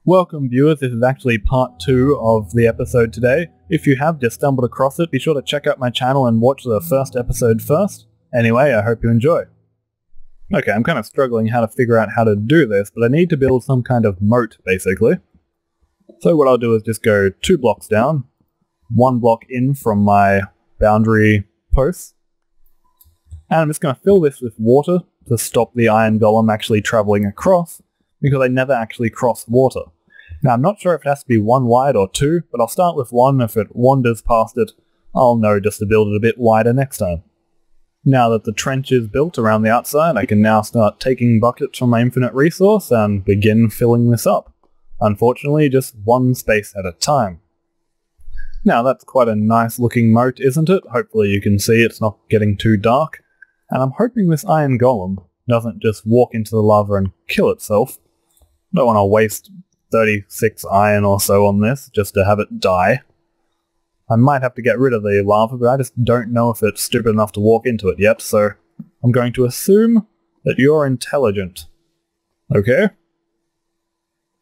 Welcome viewers, this is actually part 2 of the episode today. If you have just stumbled across it, be sure to check out my channel and watch the first episode first. Anyway, I hope you enjoy. Okay, I'm kind of struggling how to figure out how to do this, but I need to build some kind of moat, basically. So what I'll do is just go 2 blocks down, 1 block in from my boundary posts, and I'm just going to fill this with water to stop the iron golem actually travelling across, because I never actually cross water. Now I'm not sure if it has to be 1 wide or 2, but I'll start with 1. If it wanders past it, I'll know just to build it a bit wider next time. Now that the trench is built around the outside, I can now start taking buckets from my infinite resource and begin filling this up. Unfortunately, just 1 space at a time. Now that's quite a nice looking moat, isn't it? Hopefully you can see it's not getting too dark. And I'm hoping this iron golem doesn't just walk into the lava and kill itself. Don't want to waste 36 iron or so on this just to have it die. I might have to get rid of the lava, but I just don't know if it's stupid enough to walk into it yet, so I'm going to assume that you're intelligent. Okay?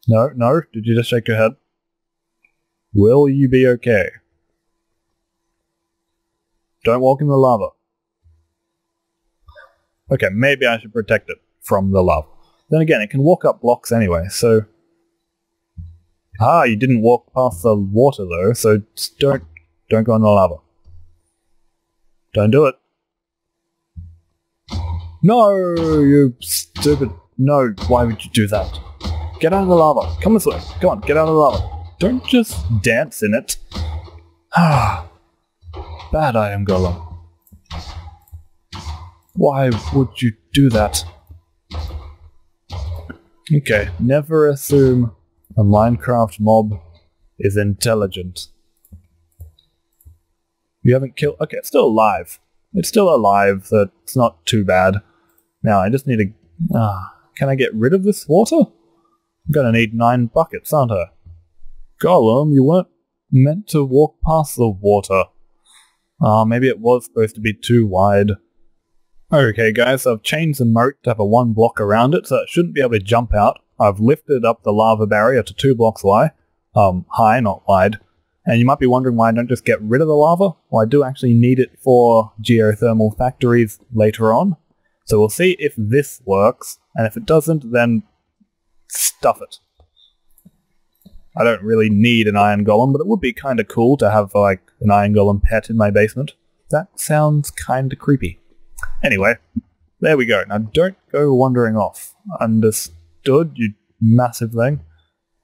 No, did you just shake your head? Will you be okay? Don't walk in the lava. Okay, maybe I should protect it from the lava. Then again, it can walk up blocks anyway, so... Ah, you didn't walk past the water though, so just don't go in the lava. Don't do it. No, you stupid... No, why would you do that? Get out of the lava. Come this way. Come on, get out of the lava. Don't just dance in it. Ah, bad iron golem. Why would you do that? Okay, never assume a Minecraft mob is intelligent. You haven't killed... Okay, it's still alive. It's still alive, so it's not too bad. Now, I just need to... can I get rid of this water? I'm gonna need 9 buckets, aren't I? Golem, you weren't meant to walk past the water. Maybe it was supposed to be too wide. Okay guys, so I've changed the moat to have a 1 block around it, so it shouldn't be able to jump out. I've lifted up the lava barrier to 2 blocks high, not wide. And you might be wondering why I don't just get rid of the lava. Well, I do actually need it for geothermal factories later on. So we'll see if this works, and if it doesn't, then stuff it. I don't really need an iron golem, but it would be kind of cool to have like an iron golem pet in my basement. That sounds kind of creepy. Anyway, there we go. Now don't go wandering off. Understood, you massive thing?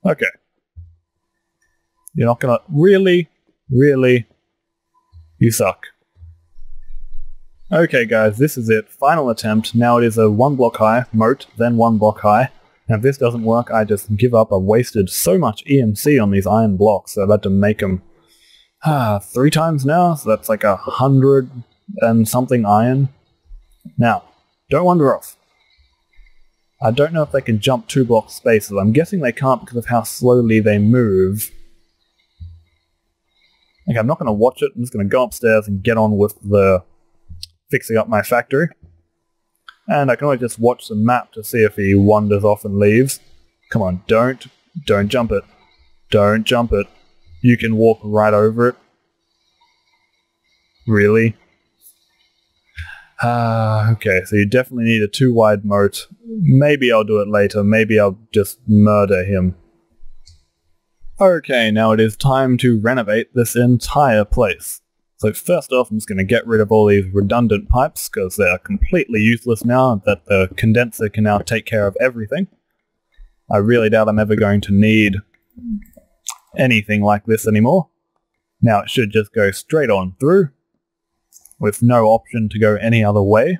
Okay. You're not gonna... Really? You suck. Okay guys, this is it. Final attempt. Now it is a 1 block high moat, then 1 block high. And if this doesn't work, I just give up. I've wasted so much EMC on these iron blocks, so I've had to make them 3 times now, so that's like 100 and something iron. Now, don't wander off. I don't know if they can jump 2 block spaces. I'm guessing they can't because of how slowly they move. Okay, I'm not going to watch it. I'm just going to go upstairs and get on with the fixing up my factory. And I can always just watch the map to see if he wanders off and leaves. Come on, don't jump it. Don't jump it. You can walk right over it. Really? Okay, so you definitely need a 2 wide moat. Maybe I'll do it later, maybe I'll just murder him. Okay, now it is time to renovate this entire place. So first off, I'm just going to get rid of all these redundant pipes, because they're completely useless now that the condenser can now take care of everything. I really doubt I'm ever going to need anything like this anymore. Now it should just go straight on through, with no option to go any other way.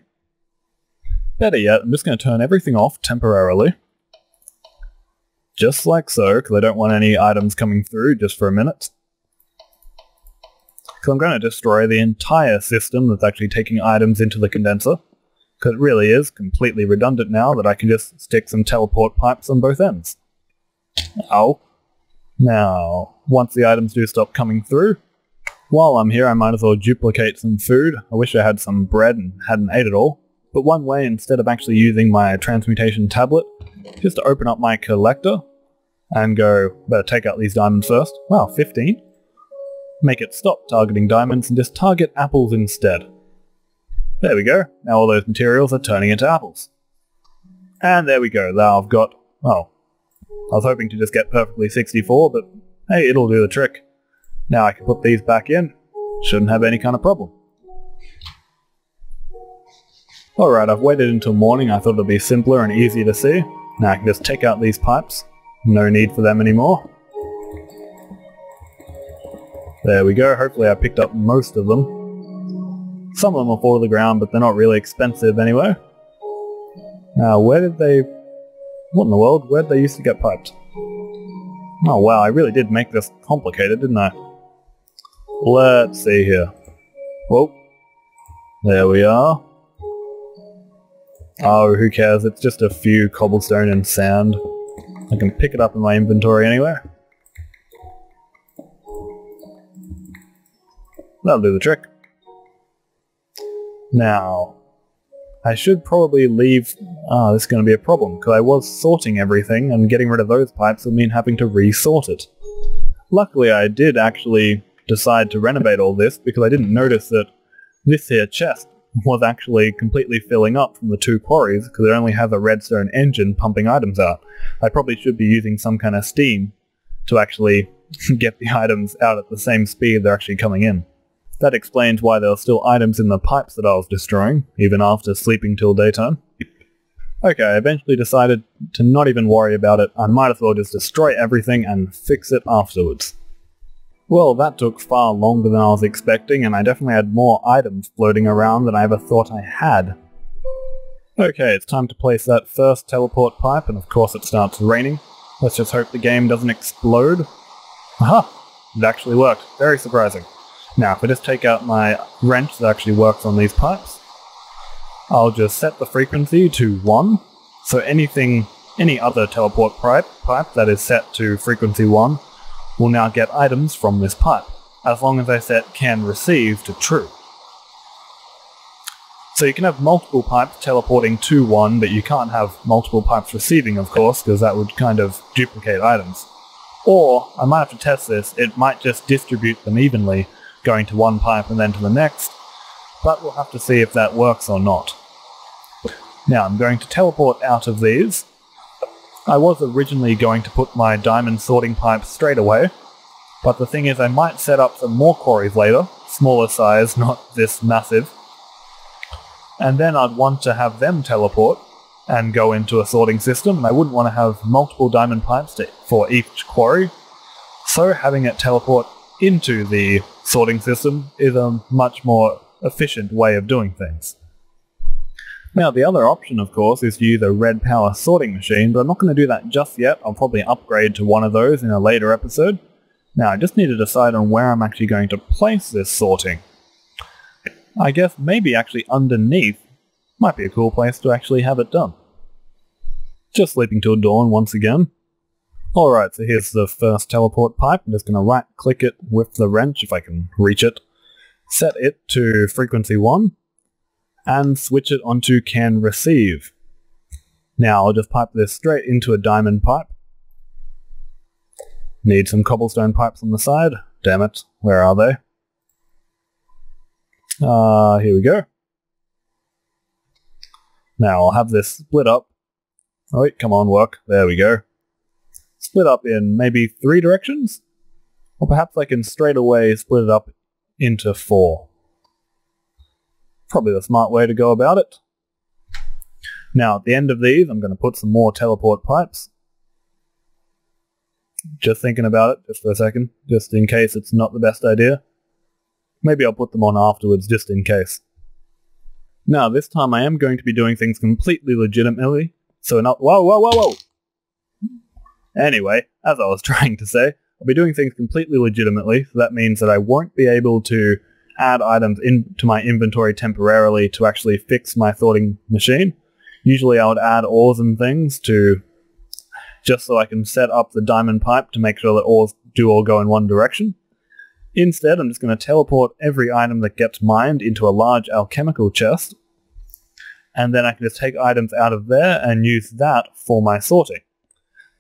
Better yet, I'm just going to turn everything off temporarily. Just like so, because I don't want any items coming through just for a minute. Because I'm going to destroy the entire system that's actually taking items into the condenser. Because it really is completely redundant now that I can just stick some teleport pipes on both ends. Ow. Now, once the items do stop coming through, while I'm here I might as well duplicate some food. I wish I had some bread and hadn't ate it all. But one way, instead of actually using my transmutation tablet, is to open up my collector and go, better take out these diamonds first. Wow, 15? Make it stop targeting diamonds and just target apples instead. There we go. Now all those materials are turning into apples. And there we go. Now I've got... oh. I was hoping to just get perfectly 64, but hey, it'll do the trick. Now I can put these back in. Shouldn't have any kind of problem. Alright, I've waited until morning. I thought it'd be simpler and easier to see. Now I can just take out these pipes. No need for them anymore. There we go. Hopefully I picked up most of them. Some of them will fall to the ground, but they're not really expensive anyway. Now, where did they... what in the world? Where did they used to get piped? Oh wow, I really did make this complicated, didn't I? Let's see here. Whoa. There we are. Oh, who cares? It's just a few cobblestone and sand. I can pick it up in my inventory anyway. That'll do the trick. Now, I should probably leave... this is going to be a problem, because I was sorting everything, and getting rid of those pipes would mean having to re-sort it. Luckily I did actually decide to renovate all this, because I didn't notice that this here chest was actually completely filling up from the 2 quarries, because it only has a redstone engine pumping items out. I probably should be using some kind of steam to actually get the items out at the same speed they're actually coming in. That explains why there were still items in the pipes that I was destroying, even after sleeping till daytime. Okay, I eventually decided to not even worry about it. I might as well just destroy everything and fix it afterwards. Well, that took far longer than I was expecting, and I definitely had more items floating around than I ever thought I had. Okay, it's time to place that first teleport pipe, and of course it starts raining. Let's just hope the game doesn't explode. Aha! It actually worked. Very surprising. Now, if I just take out my wrench that actually works on these pipes, I'll just set the frequency to 1, so any other teleport pipe that is set to frequency 1 will now get items from this pipe, as long as I set can receive to true. So you can have multiple pipes teleporting to 1, but you can't have multiple pipes receiving, of course, because that would kind of duplicate items. Or, I might have to test this, it might just distribute them evenly, going to one pipe and then to the next, but we'll have to see if that works or not. Now I'm going to teleport out of these. I was originally going to put my diamond sorting pipe straight away, but the thing is I might set up some more quarries later, smaller size, not this massive, and then I'd want to have them teleport and go into a sorting system, and I wouldn't want to have multiple diamond pipes for each quarry, so having it teleport into the sorting system is a much more efficient way of doing things. Now the other option of course is to use a Redpower sorting machine, but I'm not going to do that just yet. I'll probably upgrade to one of those in a later episode. Now I just need to decide on where I'm actually going to place this sorting. I guess maybe actually underneath might be a cool place to actually have it done. Just sleeping till dawn once again. Alright, so here's the first teleport pipe. I'm just going to right click it with the wrench if I can reach it. Set it to frequency 1 and switch it onto can receive. Now I'll just pipe this straight into a diamond pipe. Need some cobblestone pipes on the side. Damn it, where are they? Here we go. Now I'll have this split up. Oh wait, come on, work. There we go. Split up in maybe 3 directions? Or perhaps I can straight away split it up into 4. Probably the smart way to go about it. Now at the end of these I'm going to put some more teleport pipes. Just thinking about it just for a second, just in case it's not the best idea. Maybe I'll put them on afterwards just in case. Now this time I am going to be doing things completely legitimately, so not— whoa! Anyway, as I was trying to say, I'll be doing things completely legitimately, so that means that I won't be able to add items into my inventory temporarily to actually fix my sorting machine. Usually I would add ores and things to just so I can set up the diamond pipe to make sure that ores do all go in one direction. Instead, I'm just going to teleport every item that gets mined into a large alchemical chest, and then I can just take items out of there and use that for my sorting.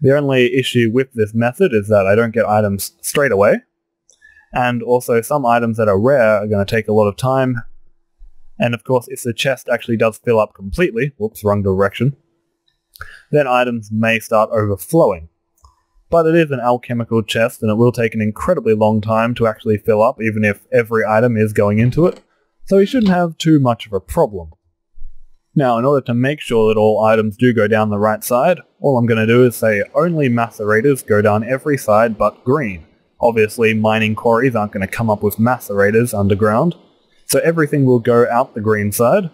The only issue with this method is that I don't get items straight away, and also some items that are rare are going to take a lot of time, and of course if the chest actually does fill up completely, whoops, wrong direction, then items may start overflowing. But it is an alchemical chest and it will take an incredibly long time to actually fill up even if every item is going into it, so we shouldn't have too much of a problem. Now, in order to make sure that all items do go down the right side, all I'm going to do is say only macerators go down every side but green. Obviously, mining quarries aren't going to come up with macerators underground, so everything will go out the green side.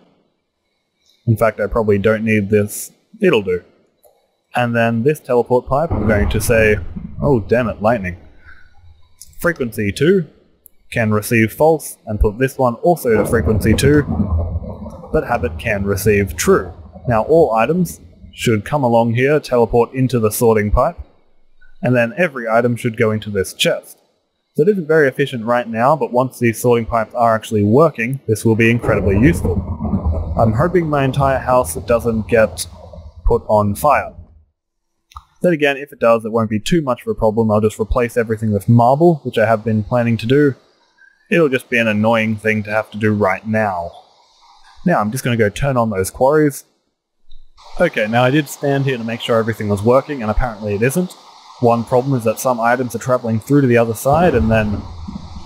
In fact, I probably don't need this. It'll do. And then this teleport pipe, I'm going to say, oh damn it, lightning. Frequency 2 can receive false, and put this one also to frequency 2, but have it can receive true. Now all items should come along here, teleport into the sorting pipe, and then every item should go into this chest. So it isn't very efficient right now, but once these sorting pipes are actually working, this will be incredibly useful. I'm hoping my entire house doesn't get put on fire. Then again, if it does, it won't be too much of a problem. I'll just replace everything with marble, which I have been planning to do. It'll just be an annoying thing to have to do right now. Now I'm just going to go turn on those quarries. Okay, now I did stand here to make sure everything was working, and apparently it isn't. One problem is that some items are travelling through to the other side, and then,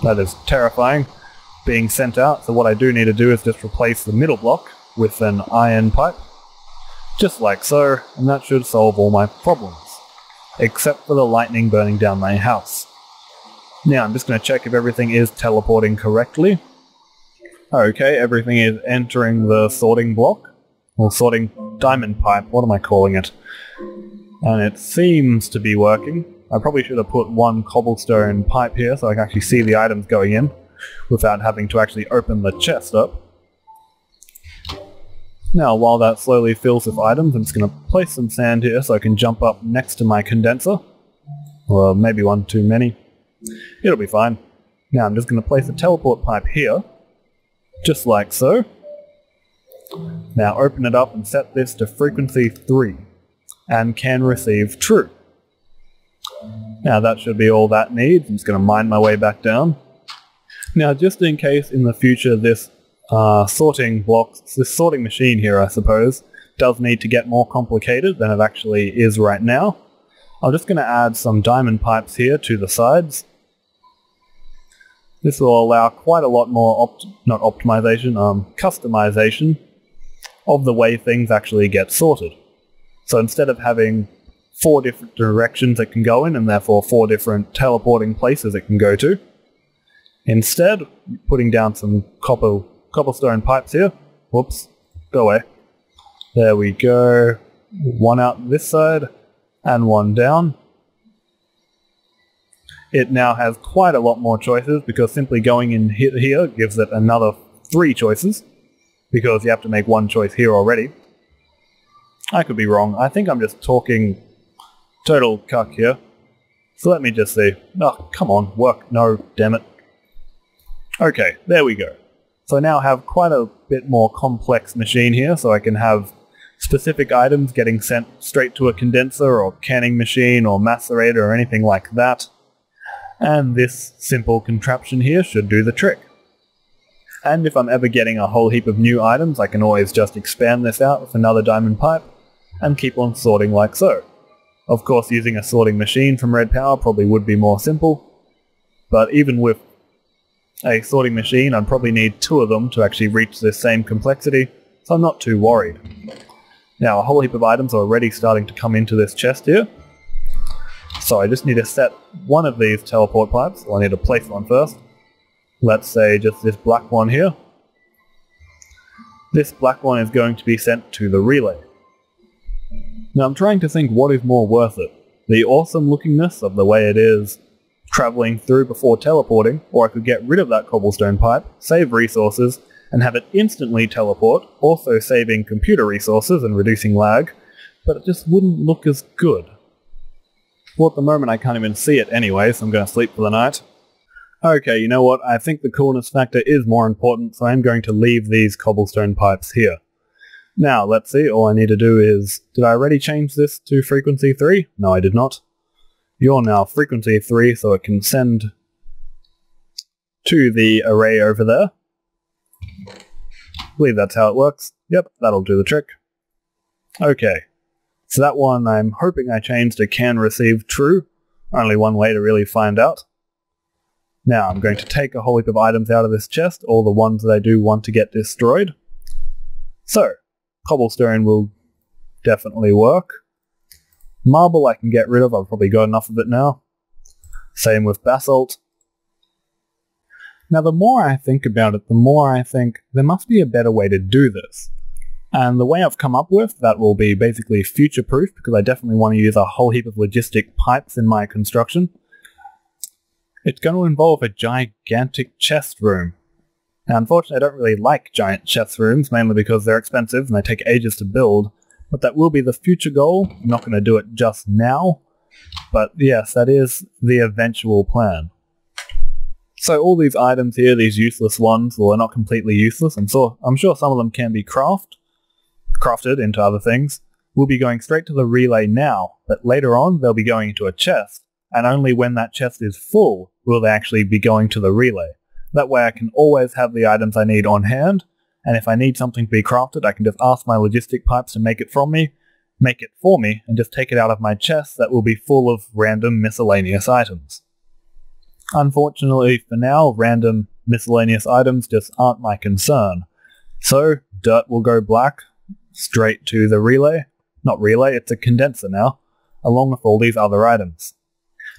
that is terrifying, being sent out. So what I do need to do is just replace the middle block with an iron pipe. Just like so, and that should solve all my problems. Except for the lightning burning down my house. Now I'm just going to check if everything is teleporting correctly. Okay, everything is entering the sorting block. Or sorting diamond pipe, what am I calling it? And it seems to be working. I probably should have put one cobblestone pipe here so I can actually see the items going in, without having to actually open the chest up. Now, while that slowly fills with items, I'm just going to place some sand here so I can jump up next to my condenser. Or maybe one too many. It'll be fine. Now I'm just going to place a teleport pipe here, just like so. Now open it up and set this to frequency 3, and can receive true. Now that should be all that needs. I'm just going to mine my way back down. Now just in case in the future this sorting machine here, I suppose, does need to get more complicated than it actually is right now, I'm just going to add some diamond pipes here to the sides. This will allow quite a lot more customization of the way things actually get sorted. So instead of having 4 different directions it can go in, and therefore 4 different teleporting places it can go to, instead, putting down some cobblestone pipes here. Whoops, go away. There we go. One out this side, and one down. It now has quite a lot more choices, because simply going in here gives it another 3 choices, because you have to make 1 choice here already. I could be wrong. I think I'm just talking total cuck here. So let me just see. Oh, come on, work. No, damn it. Okay, there we go. So I now have quite a bit more complex machine here, so I can have specific items getting sent straight to a condenser or canning machine or macerator or anything like that. And this simple contraption here should do the trick. And if I'm ever getting a whole heap of new items, I can always just expand this out with another diamond pipe and keep on sorting like so. Of course, using a sorting machine from Redpower probably would be more simple, but even with a sorting machine, I'd probably need 2 of them to actually reach this same complexity, so I'm not too worried. Now, a whole heap of items are already starting to come into this chest here. So I just need to set one of these teleport pipes. Well, I need to place one first. Let's say just this black one here. This black one is going to be sent to the relay. Now I'm trying to think what is more worth it. The awesome lookingness of the way it is travelling through before teleporting, or I could get rid of that cobblestone pipe, save resources, and have it instantly teleport, also saving computer resources and reducing lag, but it just wouldn't look as good. Well, at the moment I can't even see it anyway, so I'm going to sleep for the night. Okay, you know what, I think the coolness factor is more important, so I'm going to leave these cobblestone pipes here. Now, let's see, all I need to do is... Did I already change this to frequency 3? No, I did not. You're now frequency 3, so it can send to the array over there. I believe that's how it works. Yep, that'll do the trick. Okay, so that one I'm hoping I changed to can receive true. Only one way to really find out. Now I'm going to take a whole heap of items out of this chest, all the ones that I do want to get destroyed. So, cobblestone will definitely work. Marble I can get rid of, I've probably got enough of it now. Same with basalt. Now the more I think about it, the more I think there must be a better way to do this. And the way I've come up with, that will be basically future-proof, because I definitely want to use a whole heap of logistic pipes in my construction. It's going to involve a gigantic chest room. Now unfortunately I don't really like giant chest rooms, mainly because they're expensive and they take ages to build, but that will be the future goal. I'm not going to do it just now, but yes, that is the eventual plan. So all these items here, these useless ones, well, they're not completely useless, I'm sure some of them can be crafted into other things, will be going straight to the relay now, but later on they'll be going into a chest, and only when that chest is full will they actually be going to the relay. That way I can always have the items I need on hand, and if I need something to be crafted I can just ask my logistic pipes to make it for me, and just take it out of my chest that will be full of random miscellaneous items. Unfortunately for now, random miscellaneous items just aren't my concern. So, dirt will go black, straight to the relay. Not relay, it's a condenser now, along with all these other items.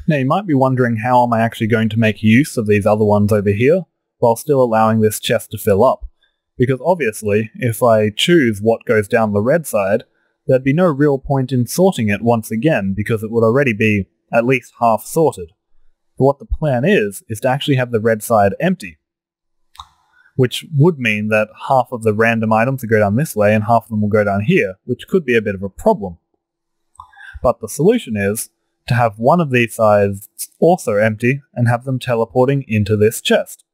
Now you might be wondering how am I actually going to make use of these other ones over here, while still allowing this chest to fill up. Because obviously, if I choose what goes down the red side, there'd be no real point in sorting it once again, because it would already be at least half sorted. But what the plan is to actually have the red side empty. Which would mean that half of the random items will go down this way and half of them will go down here, which could be a bit of a problem. But the solution is to have one of these sides also empty and have them teleporting into this chest.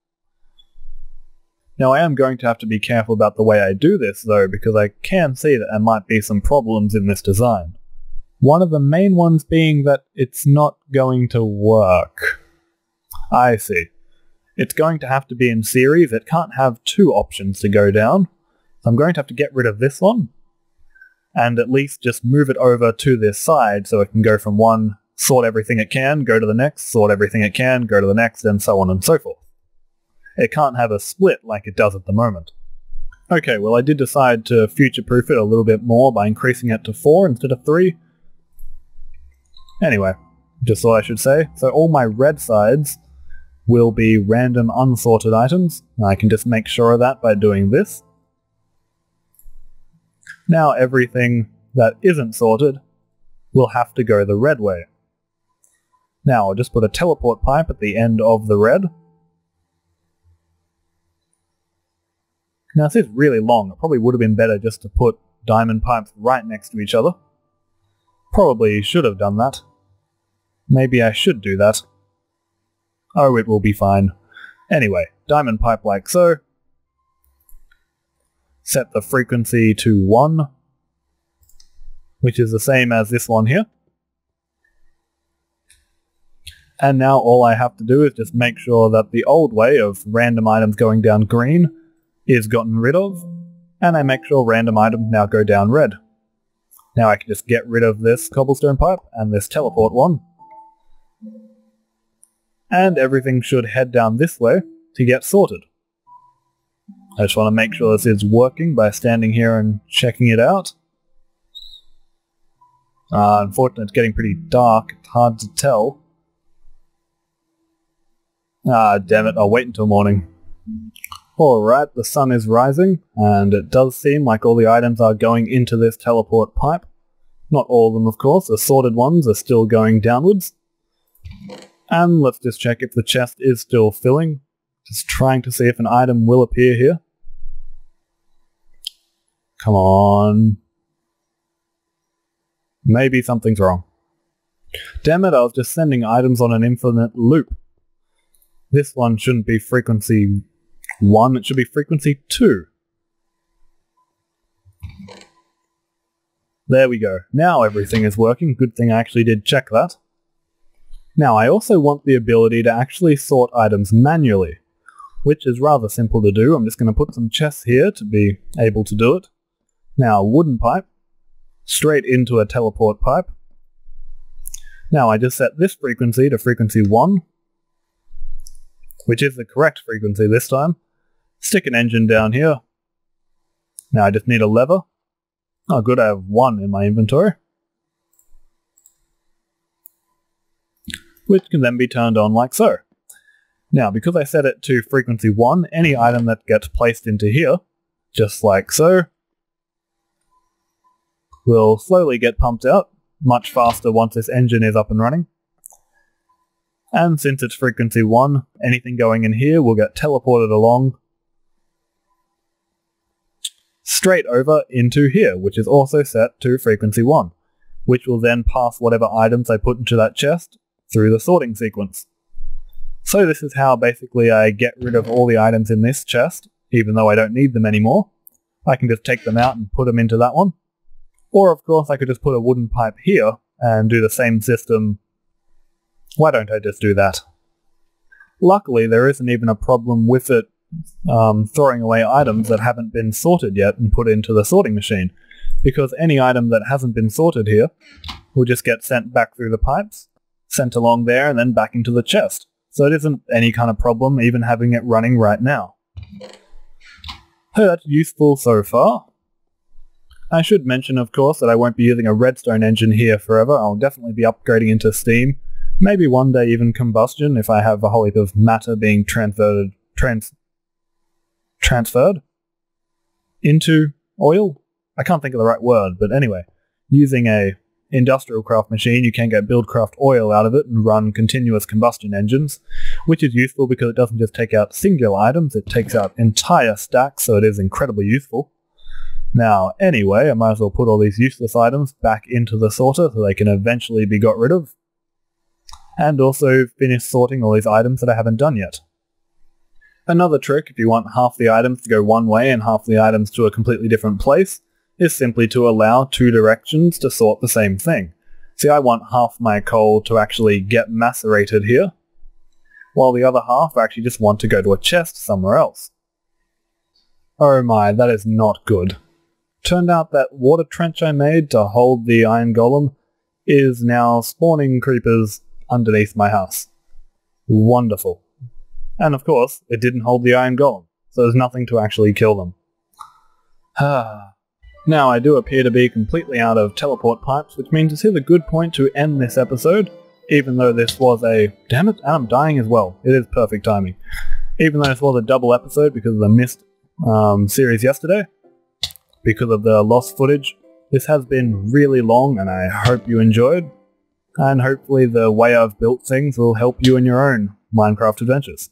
Now I am going to have to be careful about the way I do this though, because I can see that there might be some problems in this design. One of the main ones being that it's not going to work. I see. It's going to have to be in series, it can't have two options to go down. So I'm going to have to get rid of this one, and at least just move it over to this side so it can go from one, sort everything it can, go to the next, sort everything it can, go to the next, and so on and so forth. It can't have a split like it does at the moment. Okay, well I did decide to future-proof it a little bit more by increasing it to 4 instead of 3. Anyway, just thought I should say, so all my red sides will be random unsorted items. I can just make sure of that by doing this. Now everything that isn't sorted will have to go the red way. Now I'll just put a teleport pipe at the end of the red. Now this is really long, it probably would have been better just to put diamond pipes right next to each other. Probably should have done that. Maybe I should do that. Oh, it will be fine. Anyway, diamond pipe like so. Set the frequency to 1, which is the same as this one here. And now all I have to do is just make sure that the old way of random items going down green is gotten rid of, and I make sure random items now go down red. Now I can just get rid of this cobblestone pipe and this teleport one. And everything should head down this way to get sorted. I just want to make sure this is working by standing here and checking it out. Unfortunately it's getting pretty dark, it's hard to tell. Damn it, I'll wait until morning. Alright, the sun is rising, and it does seem like all the items are going into this teleport pipe. Not all of them, of course, the sorted ones are still going downwards. And let's just check if the chest is still filling. Just trying to see if an item will appear here. Come on. Maybe something's wrong. Damn it, I was just sending items on an infinite loop. This one shouldn't be frequency 1, it should be frequency 2. There we go. Now everything is working. Good thing I actually did check that. Now I also want the ability to actually sort items manually, which is rather simple to do. I'm just going to put some chests here to be able to do it. Now, wooden pipe, straight into a teleport pipe. Now I just set this frequency to frequency 1, which is the correct frequency this time. Stick an engine down here. Now I just need a lever. Oh good, I have 1 in my inventory, which can then be turned on like so. Now because I set it to frequency 1, any item that gets placed into here, just like so, will slowly get pumped out, much faster once this engine is up and running. And since it's frequency 1, anything going in here will get teleported along straight over into here, which is also set to frequency 1, which will then pass whatever items I put into that chest through the sorting sequence. So this is how basically I get rid of all the items in this chest, even though I don't need them anymore. I can just take them out and put them into that one. Or of course I could just put a wooden pipe here and do the same system. Why don't I just do that? Luckily there isn't even a problem with it throwing away items that haven't been sorted yet and put into the sorting machine, because any item that hasn't been sorted here will just get sent back through the pipes, sent along there and then back into the chest. So it isn't any kind of problem even having it running right now. So that's useful so far. I should mention of course that I won't be using a redstone engine here forever. I'll definitely be upgrading into steam, maybe one day even combustion if I have a whole heap of matter being transferred into oil? I can't think of the right word, but anyway, using a industrial craft machine you can get Buildcraft oil out of it and run continuous combustion engines, which is useful because it doesn't just take out singular items, it takes out entire stacks, so it is incredibly useful. Now anyway, I might as well put all these useless items back into the sorter so they can eventually be got rid of, and also finish sorting all these items that I haven't done yet. Another trick, if you want half the items to go one way and half the items to a completely different place, is simply to allow 2 directions to sort the same thing. See, I want half my coal to actually get macerated here, while the other half I actually just want to go to a chest somewhere else. Oh my, that is not good. Turned out that water trench I made to hold the iron golem is now spawning creepers underneath my house. Wonderful. And of course, it didn't hold the iron golem, so there's nothing to actually kill them. Now I do appear to be completely out of teleport pipes, which means this is a good point to end this episode, even though this was a... Damn it, and I'm dying as well. It is perfect timing. Even though this was a double episode because of the missed series yesterday, because of the lost footage, this has been really long and I hope you enjoyed, and hopefully the way I've built things will help you in your own Minecraft adventures.